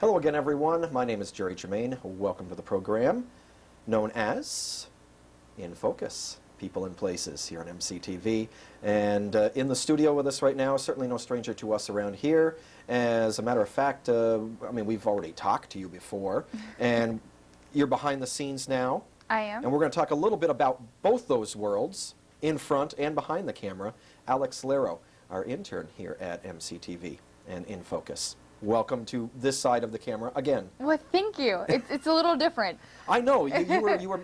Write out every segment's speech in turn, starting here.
Hello again, everyone. My name is Germain. Welcome to the program known as INFOcus, People and Places, here on MCTV. And in the studio with us right now, certainly no stranger to us around here. As a matter of fact, we've already talked to you before, and you're behind the scenes now. I am. And we're going to talk a little bit about both those worlds, in front and behind the camera. Alex Larrow, our intern here at MCTV and INFOcus. Welcome to this side of the camera again. Well, thank you. It's a little different. I know. You were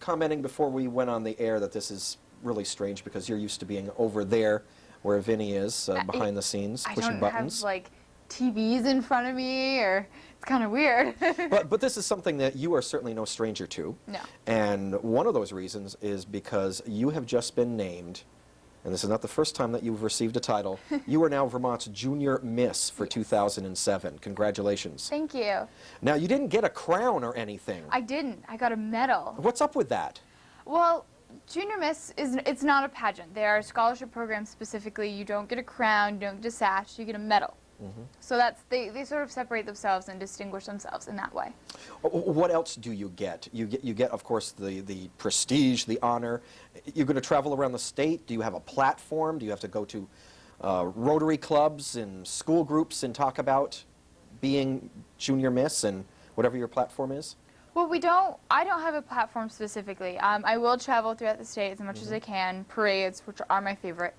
commenting before we went on the air that this is really strange because you're used to being over there where Vinny is, behind the scenes, pushing buttons. I don't have, like, TVs in front of me, or it's kind of weird. But this is something that you are certainly no stranger to. No. And one of those reasons is because you have just been named, and this is not the first time that you've received a title, you are now Vermont's Junior Miss for 2007. Congratulations. Thank you. Now, you didn't get a crown or anything. I didn't. I got a medal. What's up with that? Well, Junior Miss, it's not a pageant. They are a scholarship program specifically. You don't get a crown, you don't get a sash, you get a medal. Mm-hmm. So they sort of separate themselves and distinguish themselves in that way. What else do you get? You get, of course, the prestige, the honor. You're going to travel around the state. Do you have a platform? Do you have to go to Rotary clubs and school groups and talk about being Junior Miss and whatever your platform is? Well, I don't have a platform specifically. I will travel throughout the state as much as I can, parades, which are my favorite,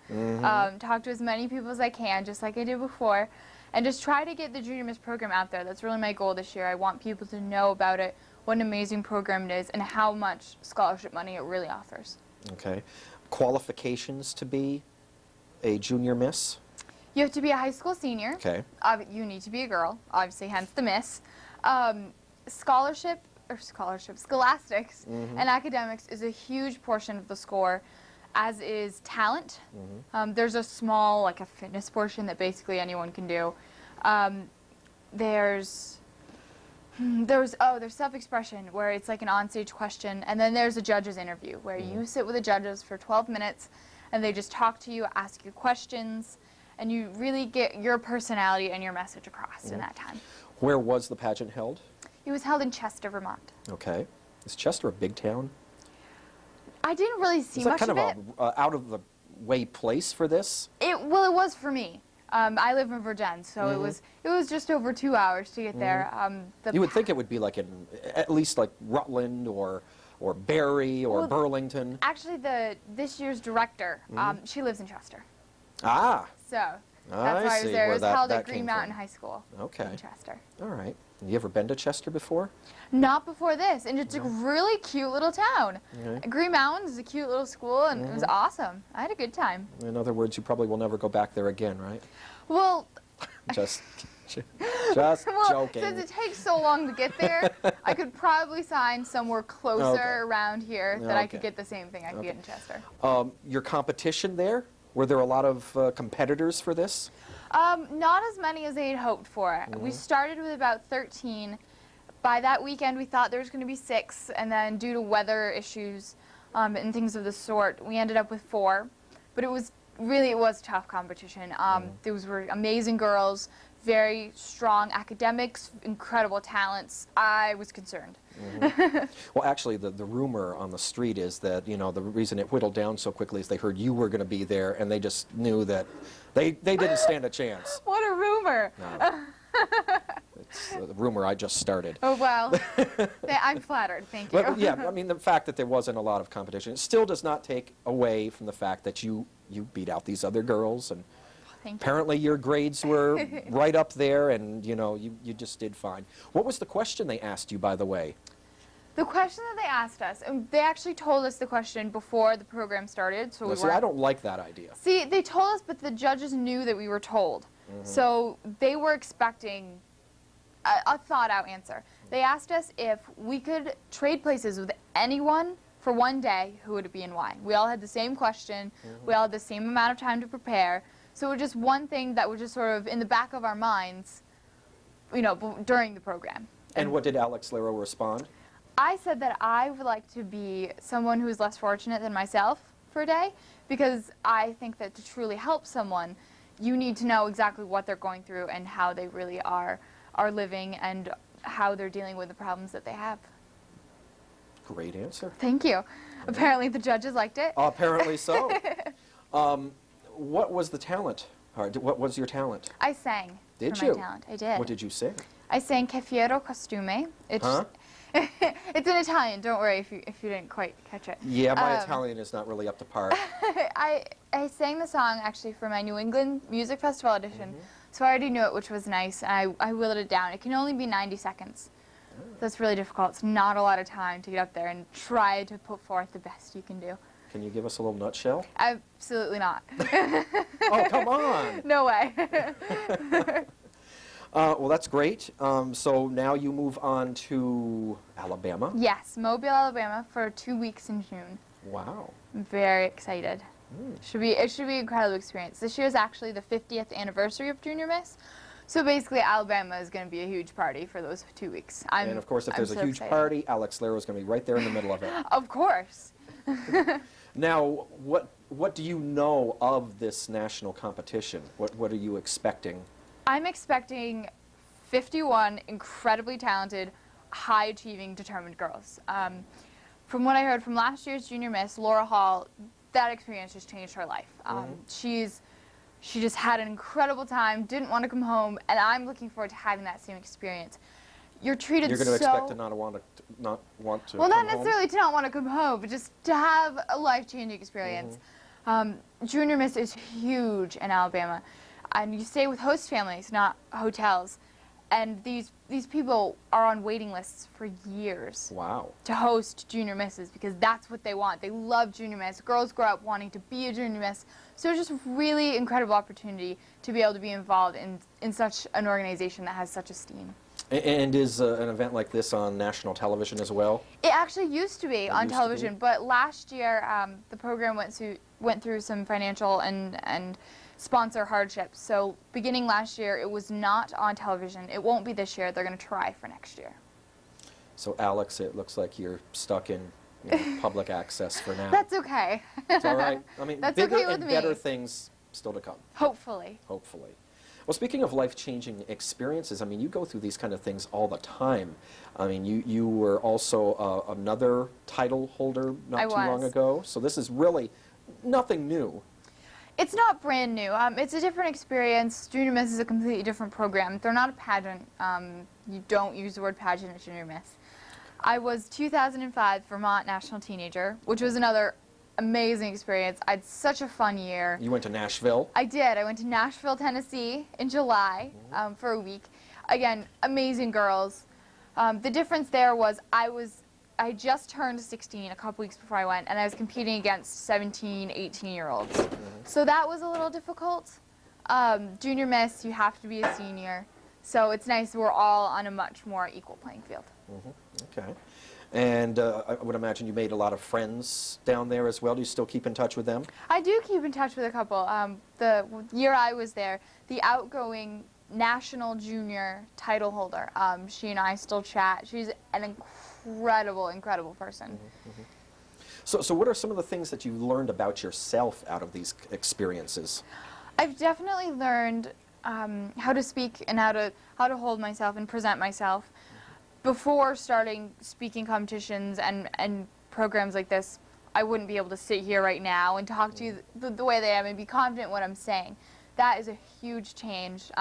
talk to as many people as I can, just like I did before, and just try to get the Junior Miss program out there. That's really my goal this year. I want people to know about it, what an amazing program it is, and how much scholarship money it really offers. Okay. Qualifications to be a Junior Miss? You have to be a high school senior. Okay. You need to be a girl, obviously, hence the Miss. Scholastics and academics is a huge portion of the score, as is talent. There's a small, like a fitness portion that basically anyone can do. There's self-expression, where it's like an on-stage question, and then there's a judge's interview, where you sit with the judges for 12 minutes, and they just talk to you, ask you questions, and you really get your personality and your message across in that time. Where was the pageant held? It was held in Chester, Vermont. Okay. Is Chester a big town? I didn't really see much of it. Is that kind of a out-of-the-way place for this? Well, it was for me. I live in Virginia, so it was just over 2 hours to get there. You would think it would be like at least like Rutland or Barry or Burlington. Actually, this year's director, she lives in Chester. Ah. So that's why I was there. It was held at Green Mountain High School in Chester. All right. Have you ever been to Chester before? Not before this, and it's a really cute little town. Green Mountain is a cute little school, and it was awesome. I had a good time. In other words, you probably will never go back there again, right? Well, just well, joking. Since it takes so long to get there, I could probably sign somewhere closer around here that I could get the same thing I could get in Chester. Your competition there? Were there a lot of competitors for this? Not as many as they had hoped for. We started with about 13. By that weekend, we thought there was going to be 6, and then due to weather issues and things of the sort, we ended up with 4. But it was tough competition. Those were amazing girls, very strong academics, incredible talents. I was concerned. Well, actually, the rumor on the street is that, the reason it whittled down so quickly is they heard you were going to be there, and they just knew that they didn't stand a chance. What a rumor! No. It's a rumor I just started. Oh, well, I'm flattered. Thank you. But, yeah, the fact that there wasn't a lot of competition, it still does not take away from the fact that you beat out these other girls, and apparently your grades were right up there, and you just did fine. What was the question they asked you, by the way? The question that they asked us, and they actually told us the question before the program started, so See, I don't like that idea. See, they told us, but the judges knew that we were told, so they were expecting a thought-out answer. They asked us if we could trade places with anyone for one day, who would it be and why? We all had the same question. We all had the same amount of time to prepare. So it was just one thing that was just sort of in the back of our minds, during the program. And what did Alex Larrow respond? I said that I would like to be someone who is less fortunate than myself for a day, because I think that to truly help someone, you need to know exactly what they're going through and how they really are are living and how they're dealing with the problems that they have. Great answer. Thank you. Apparently the judges liked it. Apparently so. What was the talent? What was your talent? I sang. Did for you? My talent. I did. What did you sing? I sang Che fiero costume. It's Huh? it's in Italian. Don't worry if you didn't quite catch it. Yeah, my Italian is not really up to par. I sang the song actually for my New England Music Festival audition, so I already knew it, which was nice. And I whittled it down. It can only be 90 seconds. That's really difficult. It's not a lot of time to get up there and try to put forth the best you can do. Can you give us a little nutshell? Absolutely not. Oh, come on. No way. Well, that's great. So now you move on to Alabama. Yes, Mobile, Alabama for 2 weeks in June. Wow. I'm very excited. It should be an incredible experience. This year is actually the 50th anniversary of Junior Miss. So basically, Alabama is going to be a huge party for those 2 weeks. And of course, if there's I'm a so huge excited. party, Alex Larrow is going to be right there in the middle of it. Of course. Now, what do you know of this national competition? What are you expecting? I'm expecting 51 incredibly talented, high-achieving, determined girls. From what I heard from last year's Junior Miss, Laura Hall, that experience just changed her life. She just had an incredible time, didn't want to come home, and I'm looking forward to having that same experience. You're treated so... You're going to expect to not want to Well, come not necessarily to not want to come home, but just to have a life-changing experience. Junior Miss is huge in Alabama, and you stay with host families, not hotels. And these people are on waiting lists for years Wow. to host Junior Misses because that's what they want. They love Junior Miss. Girls grow up wanting to be a Junior Miss. So it's just a really incredible opportunity to be able to be involved in such an organization that has such esteem. And is an event like this on national television as well? It actually used to be on used to television, be? but last year the program went through some financial and sponsor hardships. So beginning last year, it was not on television. It won't be this year. They're going to try for next year. So Alex, it looks like you're stuck in public access for now. That's okay. It's all right. I mean, That's bigger okay with and me. better things still to come. Hopefully. Hopefully. Well, speaking of life-changing experiences, I mean, you go through these kind of things all the time. I mean, you were also another title holder not too long ago, so this is really nothing new. It's not brand new. It's a different experience. Junior Miss is a completely different program. They're not a pageant. You don't use the word pageant at Junior Miss. I was 2005 Vermont National Teenager, which was another amazing experience. I had such a fun year. You went to Nashville? I did. I went to Nashville, Tennessee in July for a week. Again, amazing girls. The difference there was I just turned 16 a couple weeks before I went, and I was competing against 17, 18-year-olds. So that was a little difficult. Junior Miss, you have to be a senior. So it's nice we're all on a much more equal playing field. Okay. And I would imagine you made a lot of friends down there as well. Do you still keep in touch with them? I do keep in touch with a couple. The year I was there, the outgoing national junior title holder, she and I still chat. She's an incredible person. So what are some of the things that you learned about yourself out of these experiences? I've definitely learned how to speak and how to hold myself and present myself. Before starting speaking competitions and programs like this, I wouldn't be able to sit here right now and talk to you the way that I am and be confident in what I'm saying. That is a huge change.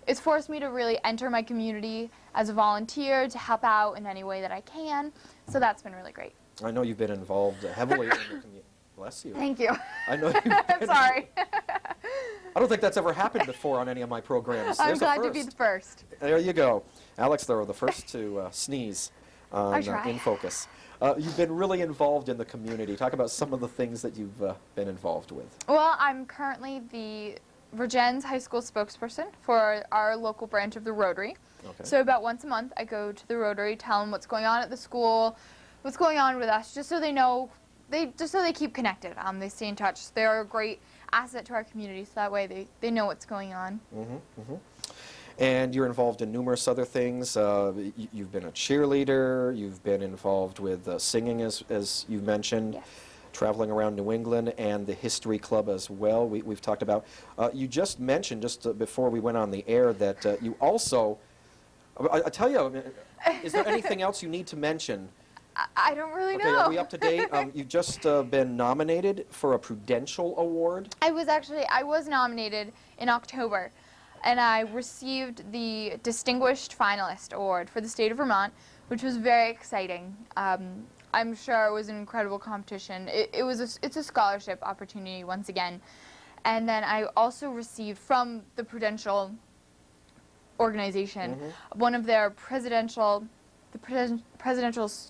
It's forced me to really enter my community as a volunteer to help out in any way that I can. So that's been really great. I know you've been involved heavily in the community. Bless you. Thank you. I know you've been I'm sorry. I don't think that's ever happened before on any of my programs. I'm There's a glad to first. be the first. There you go. Alex Larrow, the first to sneeze on INFOcus. You've been really involved in the community. Talk about some of the things that you've been involved with. Well, I'm currently the Virgins High School spokesperson for our local branch of the Rotary. Okay. So about once a month, I go to the Rotary, tell them what's going on at the school, what's going on with us, just so they know, just so they keep connected. They stay in touch. They're a great asset to our community, so that way they know what's going on. And you're involved in numerous other things. You've been a cheerleader. You've been involved with singing, as you mentioned. Yes. Traveling around New England, and the History Club as well. We've talked about. You just mentioned, just before we went on the air, that you also I tell you, I mean, is there anything else you need to mention? I don't really Okay, know. are we up to date? You've just been nominated for a Prudential Award. I was nominated in October, and I received the Distinguished Finalist Award for the state of Vermont, which was very exciting. I'm sure it was an incredible competition. It's a scholarship opportunity once again. And then I also received from the Prudential organization one of their presidential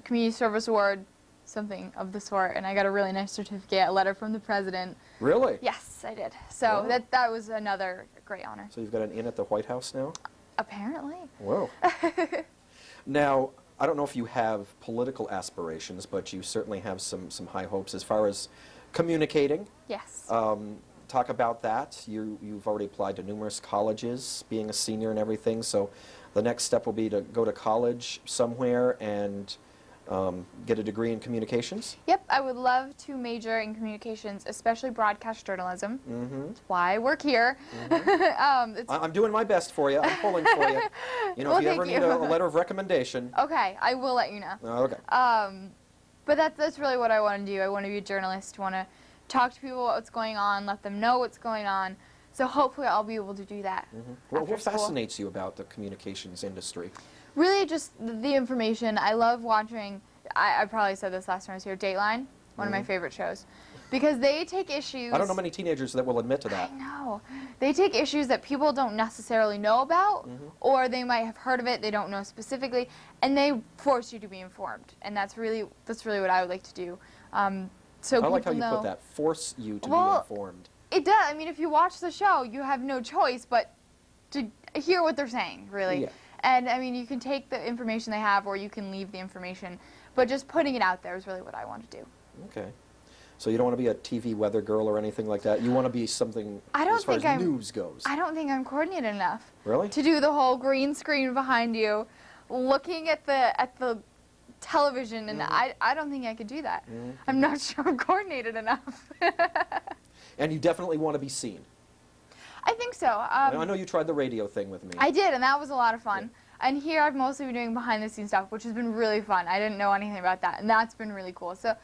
Community Service Award, something of the sort, and I got a really nice certificate, a letter from the president. Really? Yes, I did. So Wow. that was another great honor. So you've got an in at the White House now? Apparently. Whoa. Now, I don't know if you have political aspirations, but you certainly have some high hopes as far as communicating. Yes. Talk about that. You've already applied to numerous colleges, being a senior and everything, so the next step will be to go to college somewhere and get a degree in communications. Yep, I would love to major in communications, especially broadcast journalism. That's why I work here. I'm doing my best for you. I'm pulling for you. You know, Well, if you ever thank need you. a letter of recommendation. Okay, I will let you know. Okay. But that's really what I want to do. I want to be a journalist, want to talk to people about what's going on, let them know what's going on. So hopefully I'll be able to do that. Well, after what school. fascinates you about the communications industry? Really just the information. I love watching, I probably said this last time I was here, Dateline, one of my favorite shows. Because they take issues. I don't know many teenagers that will admit to I that. know. They take issues that people don't necessarily know about, or they might have heard of it, they don't know specifically, and they force you to be informed. And that's really what I would like to do. So I like how people you know. put that. Force you to Well, be informed. It does. I mean, if you watch the show, you have no choice but to hear what they're saying, really. Yeah. And, I mean, you can take the information they have or you can leave the information. But just putting it out there is really what I want to do. Okay. So you don't want to be a TV weather girl or anything like that? You want to be something I don't as far think as I'm- news goes? I don't think I'm coordinated enough Really? to do the whole green screen behind you, looking at the television, and I don't think I could do that. I'm not sure I'm coordinated enough. And you definitely want to be seen. I think so. I know you tried the radio thing with me. I did, and that was a lot of fun. And here I've mostly been doing behind the scenes stuff, which has been really fun. I didn't know anything about that, and that's been really cool. So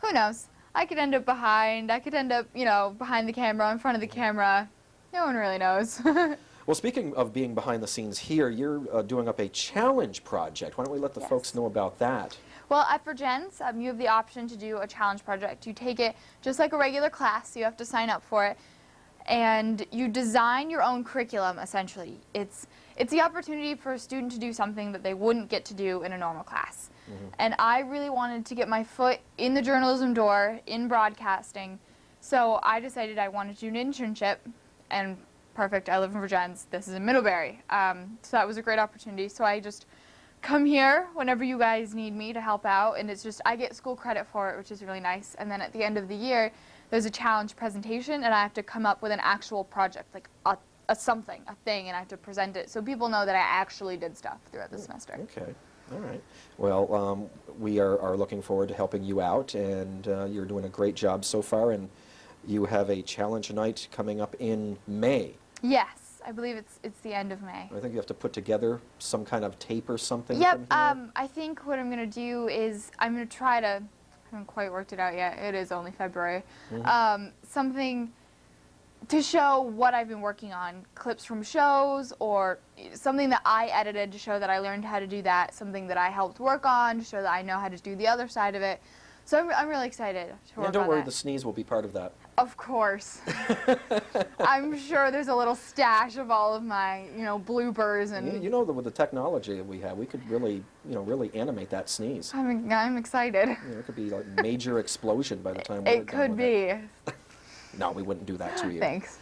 who knows? I could end up behind. I could end up, behind the camera, in front of the camera. No one really knows. Well, speaking of being behind the scenes here, you're doing up a challenge project. Why don't we let the Yes. folks know about that? Well, at Virgins, you have the option to do a challenge project. You take it just like a regular class, so you have to sign up for it. And you design your own curriculum, essentially. It's the opportunity for a student to do something that they wouldn't get to do in a normal class. And I really wanted to get my foot in the journalism door, in broadcasting, so I decided I wanted to do an internship, and perfect, I live in Virgins, this is in Middlebury. So that was a great opportunity, so I just come here whenever you guys need me to help out, and it's just, I get school credit for it, which is really nice, and then at the end of the year, there's a challenge presentation, and I have to come up with an actual project, like a thing, and I have to present it so people know that I actually did stuff throughout the semester. Okay. All right. Well, we are looking forward to helping you out, and you're doing a great job so far, and you have a challenge night coming up in May. Yes, I believe it's the end of May. I think you have to put together some kind of tape or something. Yep, from here. I think what I'm going to do is I'm going to try to, I haven't quite worked it out yet, it is only February, something to show what I've been working on, clips from shows or something that I edited to show that I learned how to do that, something that I helped work on to show that I know how to do the other side of it. So I'm really excited to work And don't on worry, that. the sneeze will be part of that. Of course. I'm sure there's a little stash of all of my, bloopers and You know, with the technology that we have, we could really, really animate that sneeze. I'm excited. It could be like a major explosion by the time we're It done could with be. it. No, we wouldn't do that to you. Thanks.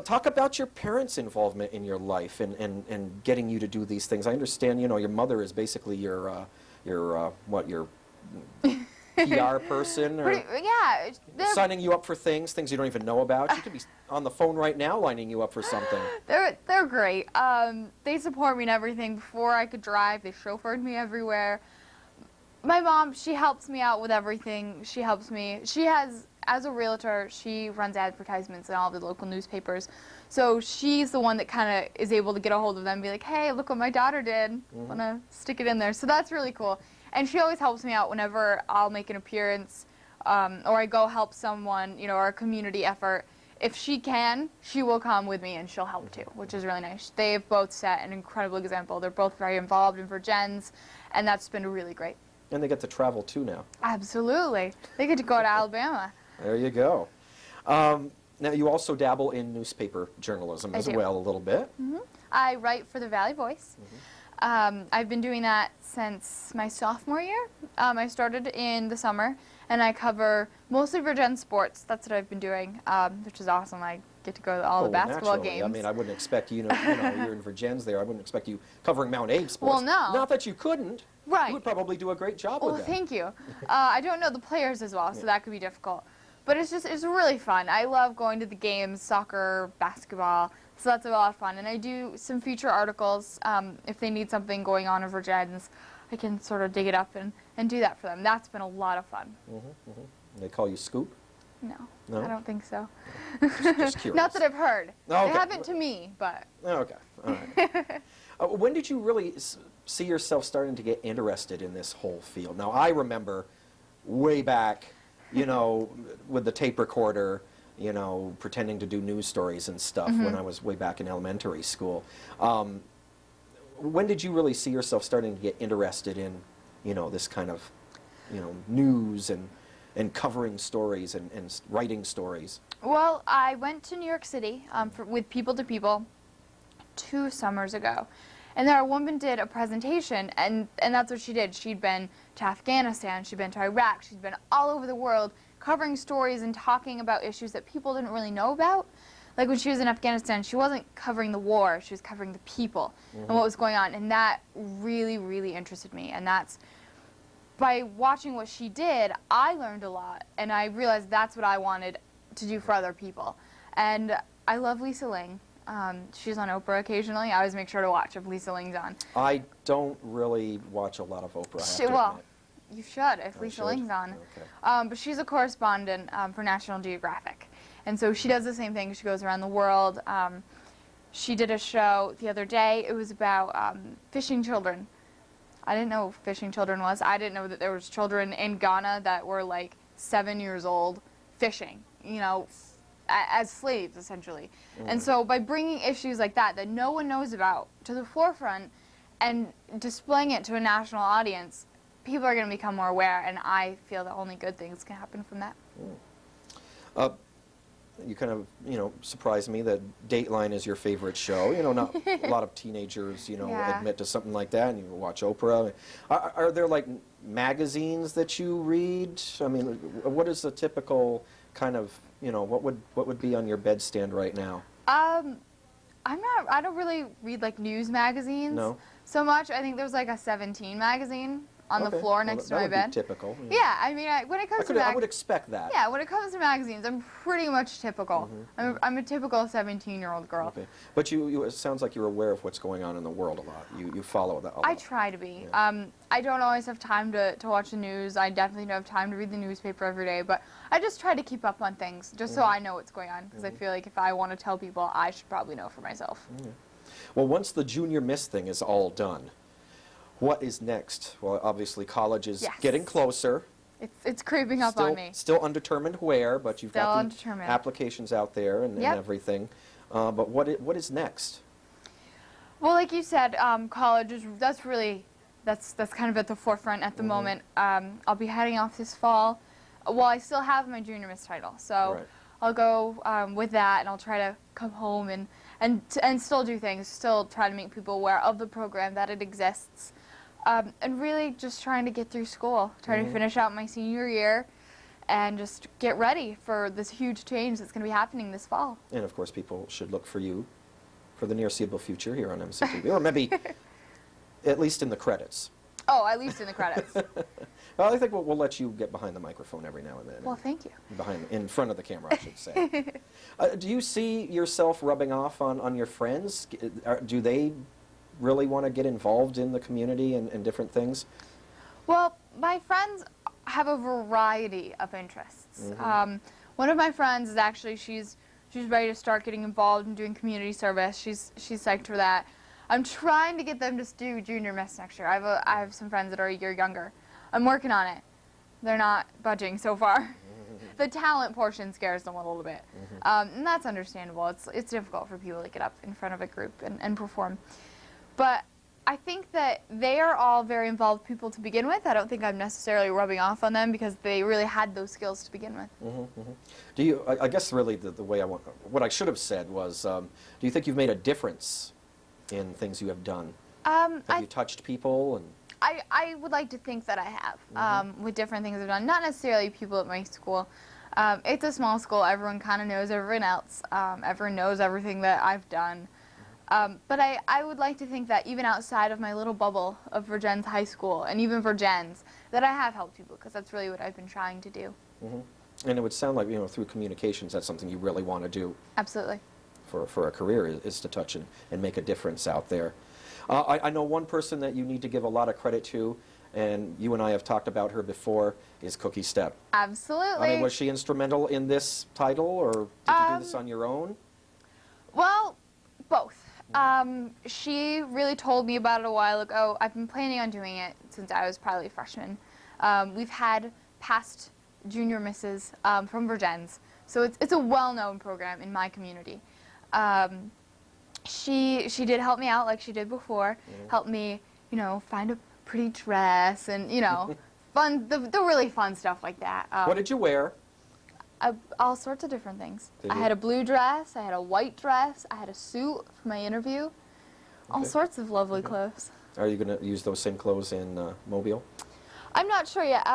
Talk about your parents' involvement in your life and getting you to do these things. I understand, your mother is basically your PR person, or Yeah. signing you up for things you don't even know about. She could be on the phone right now lining you up for something. They're great. They support me in everything. Before I could drive, they chauffeured me everywhere. My mom, she helps me out with everything. She helps me. As a realtor, she runs advertisements in all the local newspapers. So she's the one that kind of is able to get a hold of them and be like, hey, look what my daughter did. Want to stick it in there. So that's really cool. And she always helps me out whenever I'll make an appearance or I go help someone, or a community effort. If she can, she will come with me and she'll help too, which is really nice. They've both set an incredible example. They're both very involved in Virgins, and that's been really great. And they get to travel too now. Absolutely. They get to go to Alabama. There you go. Now, you also dabble in newspaper journalism as well a little bit. I write for the Valley Voice. I've been doing that since my sophomore year. I started in the summer, and I cover mostly Virgin sports. That's what I've been doing, which is awesome. I get to go to all the basketball naturally. games. I mean, I wouldn't expect you, you're in Virgins there. I wouldn't expect you covering Mount Abe sports. Well, no. Not that you couldn't. Right. You would probably do a great job Well, with that. thank you. I don't know the players as well, so that could be difficult. But it's really fun. I love going to the games, soccer, basketball, so that's a lot of fun. And I do some feature articles. If they need something going on in Virgins, I can sort of dig it up and do that for them. That's been a lot of fun. They call you Scoop? No, No? I don't think so. Just curious. Not that I've heard. Okay. They haven't to me, but. Okay, all right. When did you really see yourself starting to get interested in this whole field? Now, I remember way back, with the tape recorder, pretending to do news stories and stuff when I was way back in elementary school. When did you really see yourself starting to get interested in, this kind of, news and covering stories and writing stories? Well, I went to New York City with People to People 2 summers ago. And there a woman did a presentation, and that's what she did. She'd been to Afghanistan, she'd been to Iraq, she'd been all over the world covering stories and talking about issues that people didn't really know about. Like when she was in Afghanistan, she wasn't covering the war, she was covering the people and what was going on. And that really, really interested me. And that's, by watching what she did, I learned a lot. And I realized that's what I wanted to do for other people. And I love Lisa Ling. She's on Oprah occasionally. I always make sure to watch if Lisa Ling's on. I don't really watch a lot of Oprah, I have to Well, admit. you should if I Lisa should? Ling's on. Okay. But she's a correspondent for National Geographic. And so she does the same thing. She goes around the world. She did a show the other day. It was about fishing children. I didn't know what fishing children was. I didn't know that there was children in Ghana that were like 7 years old fishing, as slaves, essentially. And so by bringing issues like that no one knows about to the forefront and displaying it to a national audience, people are going to become more aware, and I feel that only good things can happen from that. You kind of, surprised me that Dateline is your favorite show. Not a lot of teenagers, Yeah. admit to something like that, and you watch Oprah. Are there, like, magazines that you read? I mean, what is a typical kind of, what would be on your bedstand right now? I don't really read, like, news magazines No? so much. I think there's, like, a 17 magazine on the Okay. floor Well, next to that my would be bed. typical. Yeah, I mean, when it comes to I would expect that. yeah, when it comes to magazines, I'm pretty much typical. I'm a typical 17-year-old girl. Okay. But it sounds like you're aware of what's going on in the world a lot. You follow that a lot. I try to be. Yeah. I don't always have time to watch the news. I definitely don't have time to read the newspaper every day, but I just try to keep up on things just so I know what's going on, because I feel like if I want to tell people, I should probably know for myself. Well, once the junior miss thing is all done, what is next? Well, obviously college is Yes. getting closer. It's creeping up on me. Still undetermined where, but you've Still got the undetermined. applications out there and Yep. everything. But what is next? Well, like you said, college is that's kind of at the forefront at the moment. I'll be heading off this fall. Well, I still have my junior miss title, so Right. I'll go with that, and I'll try to come home and still do things, still try to make people aware of the program, that it exists, and really just trying to get through school, trying to finish out my senior year, and just get ready for this huge change that's going to be happening this fall. And of course, people should look for you for the nearseeable future here on MCTV, or maybe at least in the credits. Oh, at least in the credits. Well, I think we'll let you get behind the microphone every now and then. Well, thank you. In front of the camera, I should say. Do you see yourself rubbing off on your friends? Do they really want to get involved in the community and different things? Well, my friends have a variety of interests. One of my friends is actually, she's She's ready to start getting involved in doing community service. She's psyched for that. I'm trying to get them to do Junior Miss next year. I have some friends that are a year younger. I'm working on it. They're not budging so far. The talent portion scares them a little bit. And that's understandable. It's difficult for people to get up in front of a group and perform. But I think that they are all very involved people to begin with. I don't think I'm necessarily rubbing off on them because they really had those skills to begin with. Do you, I guess really the way I want, what I should have said was, do you think you've made a difference in things you have done? Have you touched people? And I would like to think that I have, with different things I've done. Not necessarily people at my school. It's a small school. Everyone kind of knows everyone else. Everyone knows everything that I've done. But I would like to think that even outside of my little bubble of Virgins High School, and even Virgins, that I have helped people, because that's really what I've been trying to do. And it would sound like, you know, through communications, that's something you really want to do. Absolutely. For a career is to touch and make a difference out there. I know one person that you need to give a lot of credit to, and you and I have talked about her before, is Cookie Step. Absolutely. I mean, was she instrumental in this title, or did you do this on your own? Well, both. She really told me about it a while ago. I've been planning on doing it since I was probably a freshman. We've had past junior misses from Virgins, so it's a well-known program in my community. She did help me out like she did before, helped me, you know, find a pretty dress and, you know, the really fun stuff like that. What did you wear? All sorts of different things. Did I you? had a blue dress, I had a white dress, I had a suit for my interview. All Okay. sorts of lovely clothes. Are you going to use those same clothes in Mobile? I'm not sure yet.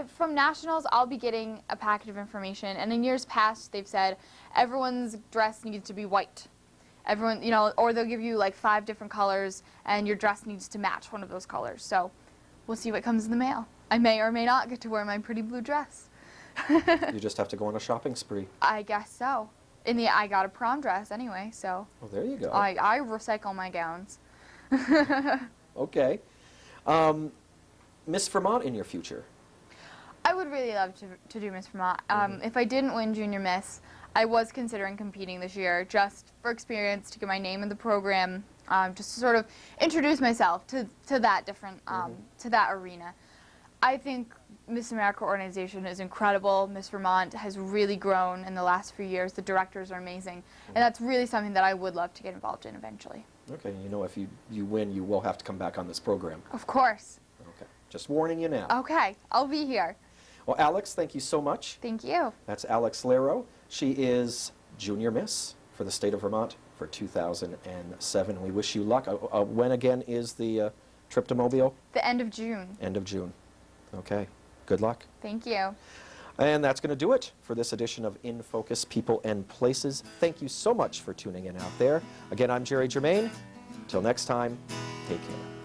From Nationals, I'll be getting a packet of information, and in years past, they've said everyone's dress needs to be white. Everyone, you know, or they'll give you like 5 different colors, and your dress needs to match one of those colors. So we'll see what comes in the mail. I may or may not get to wear my pretty blue dress. You just have to go on a shopping spree. I guess so. I got a prom dress anyway, so. Well, there you go. I recycle my gowns. Okay. Miss Vermont in your future? I would really love to do Miss Vermont. If I didn't win Junior Miss, I was considering competing this year just for experience, to get my name in the program, just to sort of introduce myself to that different, to that arena. I think Miss America organization is incredible. Miss Vermont has really grown in the last few years. The directors are amazing. And that's really something that I would love to get involved in eventually. Okay, you know, if you win, you will have to come back on this program. Of course. Okay, just warning you now. Okay, I'll be here. Well, Alex, thank you so much. Thank you. That's Alex Larrow. She is Junior Miss for the state of Vermont for 2007. We wish you luck. When again is the trip to Mobile? The end of June. End of June. Okay, good luck. Thank you. And that's going to do it for this edition of In Focus, People and Places. Thank you so much for tuning in out there. Again, I'm Germain. Till next time, take care.